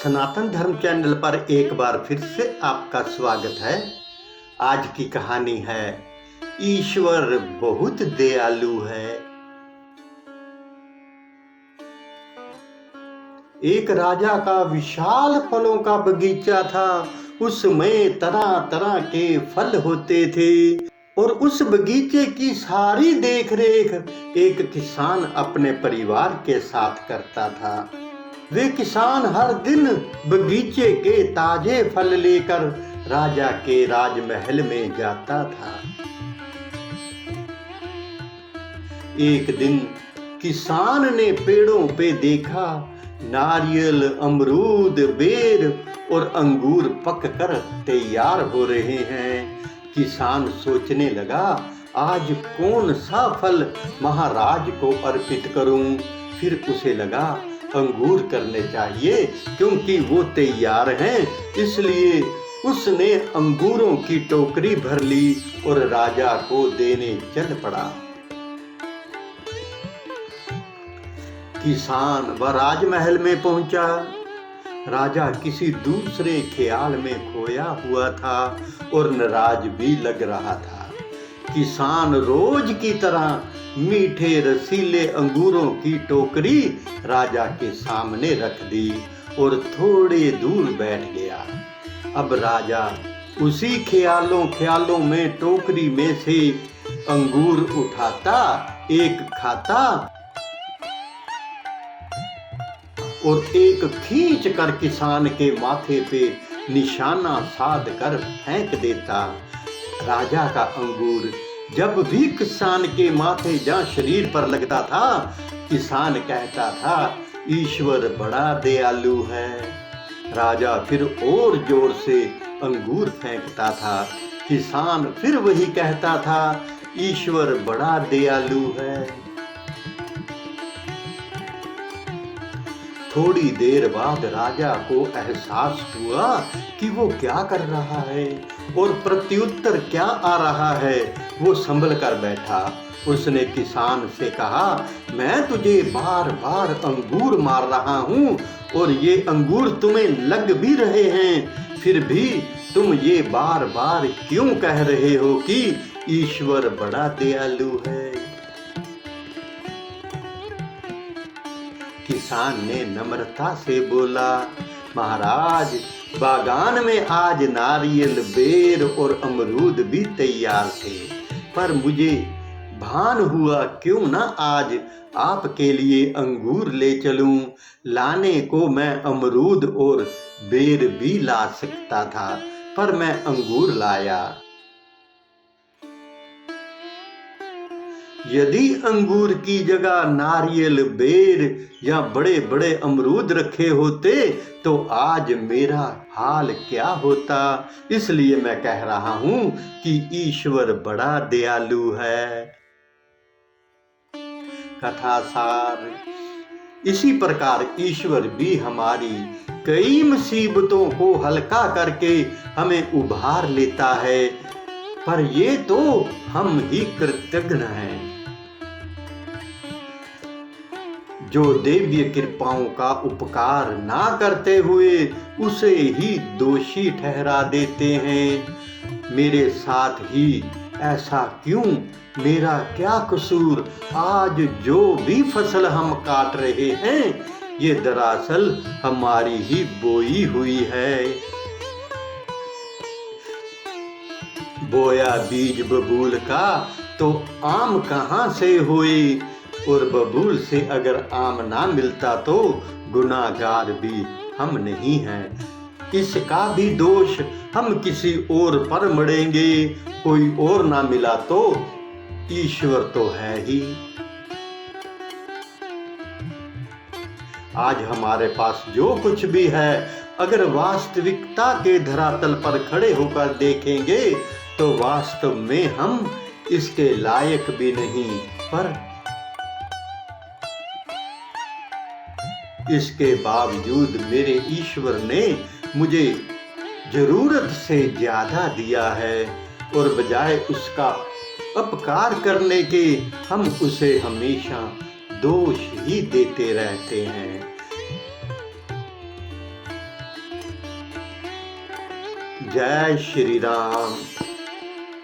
सनातन धर्म चैनल पर एक बार फिर से आपका स्वागत है। आज की कहानी है ईश्वर बहुत दयालु है। एक राजा का विशाल फलों का बगीचा था। उसमें तरह तरह के फल होते थे और उस बगीचे की सारी देखरेख एक किसान अपने परिवार के साथ करता था। वे किसान हर दिन बगीचे के ताजे फल लेकर राजा के राजमहल में जाता था। एक दिन किसान ने पेड़ों पे देखा नारियल, अमरूद, बेर और अंगूर पककर तैयार हो रहे हैं। किसान सोचने लगा, आज कौन सा फल महाराज को अर्पित करूं। फिर उसे लगा अंगूर करने चाहिए क्योंकि वो तैयार हैं। इसलिए उसने अंगूरों की टोकरी भर ली और राजा को देने चल पड़ा। किसान वह राजमहल में पहुंचा। राजा किसी दूसरे ख्याल में खोया हुआ था और नाराज भी लग रहा था। किसान रोज की तरह मीठे रसीले अंगूरों की टोकरी राजा के सामने रख दी और थोड़े दूर बैठ गया। अब राजा उसी ख्यालों में टोकरी में से अंगूर उठाता, एक खाता और एक खींच कर किसान के माथे पे निशाना साध कर फेंक देता। राजा का अंगूर जब भी किसान के माथे या शरीर पर लगता था, किसान कहता था, ईश्वर बड़ा दयालु है। राजा फिर और जोर से अंगूर फेंकता था। किसान फिर वही कहता था, ईश्वर बड़ा दयालु है। थोड़ी देर बाद राजा को एहसास हुआ कि वो क्या कर रहा है और प्रत्युत्तर क्या आ रहा है। वो संभल कर बैठा। उसने किसान से कहा, मैं तुझे बार बार अंगूर मार रहा हूँ और ये अंगूर तुम्हें लग भी रहे हैं, फिर भी तुम ये बार बार क्यों कह रहे हो कि ईश्वर बड़ा दयालु है। किसान ने नम्रता से बोला, महाराज, बागान में आज नारियल, बेर और अमरूद भी तैयार थे, पर मुझे भान हुआ क्यों ना आज आपके लिए अंगूर ले चलूं। लाने को मैं अमरूद और बेर भी ला सकता था, पर मैं अंगूर लाया। यदि अंगूर की जगह नारियल, बेर या बड़े बड़े अमरूद रखे होते तो आज मेरा हाल क्या होता। इसलिए मैं कह रहा हूं कि ईश्वर बड़ा दयालु है। कथा सार, इसी प्रकार ईश्वर भी हमारी कई मुसीबतों को हल्का करके हमें उभार लेता है, पर ये तो हम ही कृतज्ञ हैं। जो दिव्य कृपाओं का उपकार ना करते हुए उसे ही दोषी ठहरा देते हैं। मेरे साथ ही ऐसा क्यों, मेरा क्या कसूर। आज जो भी फसल हम काट रहे हैं ये दरअसल हमारी ही बोई हुई है। बोया बीज बबूल का तो आम कहाँ से हुई, और बबूल से अगर आम ना मिलता तो गुनाहगार भी हम नहीं हैं। इसका भी दोष हम किसी और पर मढ़ेंगे। कोई और ना मिला तो ईश्वर तो है ही। आज हमारे पास जो कुछ भी है, अगर वास्तविकता के धरातल पर खड़े होकर देखेंगे तो वास्तव में हम इसके लायक भी नहीं, पर इसके बावजूद मेरे ईश्वर ने मुझे जरूरत से ज्यादा दिया है और बजाय उसका अपकार करने के हम उसे हमेशा दोष ही देते रहते हैं। जय श्री राम।